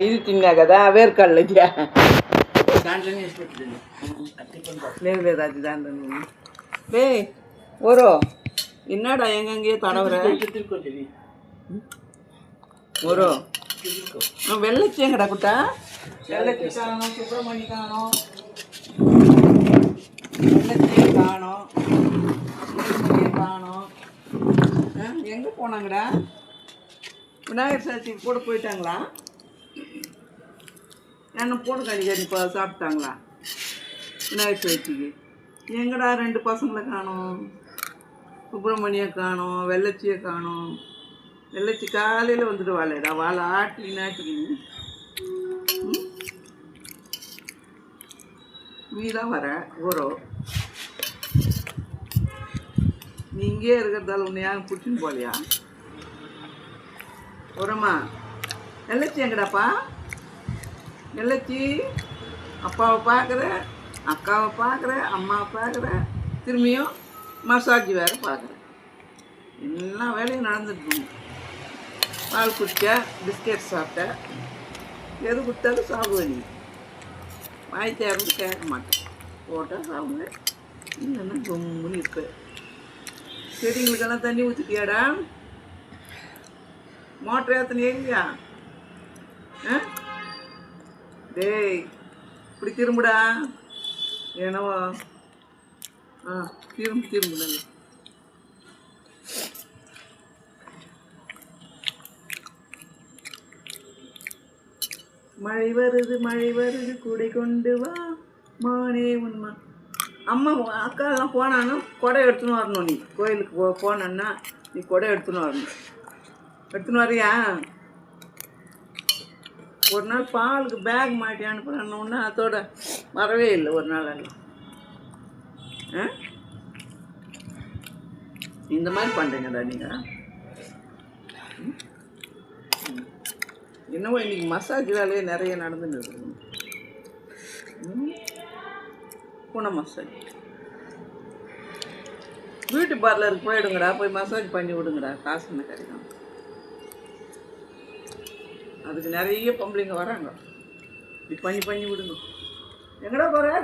ఇది తిన్నా కదా వేరుకళ్ళు దాంట్లోనే వేసి పెట్టింది లేదు లేదు అది దాంట్లో లే ఓరో ఇన్నాడా ఎంగంగే తడవరా తిరుక్కొచ్చేది ఓరో వెళ్ళొచ్చే కడకుట వెళ్ళొచ్చి కాணும் சுப்பிரமணி காணோம் வெள்ளச்சியை காணோம் சுப்பிரமணியை காணோம் எங்கே போனாங்கடா விநாயகர் சதுர்த்திக்கு கூட போயிட்டாங்களா என்ன போடு கணிக்காரி இப்போ சாப்பிட்டாங்களா விநாயகர் சதுர்த்திக்கு எங்கடா ரெண்டு பசங்களை காணோம் சுப்பிரமணியை காணோம் வெள்ளச்சியை காணோம் வெள்ளச்சி காலையில் வந்துட்டு வாழைடா வாழை ஆட்டிக்கின்னு நீ தான் வர ஓரோ நீ இங்கேயே இருக்கிறதால உன்னை யாரும் பிடிச்சின்னு போகலையா ஓரம்மா வெள்ளச்சி எங்கடாப்பா வெள்ளச்சி அப்பாவை பார்க்குற அக்காவை பார்க்குற அம்மாவை பார்க்குற திரும்பியும் மசாஜ் வேறு பார்க்குறேன் எல்லா வேலையும் நடந்துட்டு பால் குடிச்ச பிஸ்கெட் சாப்பிட்ட எது கொடுத்தாலும் சாப்பிடுவேன் நீ வாய் தேர்ந்து கேட்க மாட்டேன் போட்டால் சாப்பிடுவேன் இல்லைன்னா கும்முன்னு இருப்பேன் செடிங்களுக்கெல்லாம் தண்ணி ஊற்றிட்டியாடா மோட்டர் ஏற்றனே இல்லையா டேய் இப்படி திரும்புடா என்னவோ திரும்பு நல்ல மழை வருது கூடை கொண்டு வா மானே உண்மை அம்மா அக்காலாம் போனாலும் கொடை எடுத்துன்னு வரணும் நீ கோயிலுக்கு போனன்னா நீ கொடை எடுத்துன்னு வரணும் எடுத்துன்னு வரியா ஒரு நாள் பாலுக்கு பேக் மாட்டி அனுப்புறேன்னு அதோட வரவே இல்லை ஒரு நாள் எல்லாம் இந்த மாதிரி பண்ணுறீங்கடா நீங்கள் என்னவோ இன்னைக்கு மசாஜ் வேலையே நிறைய நடந்துன்னு இருக்குது பூனை மசாஜ் பியூட்டி பார்லருக்கு போயிடுங்கடா போய் மசாஜ் பண்ணி விடுங்கடா காசு என்ன கிடைக்கும் அதுக்கு நிறைய பொம்பளைங்க வராங்க இப்படி பண்ணி விடுங்க எங்கடா போகிற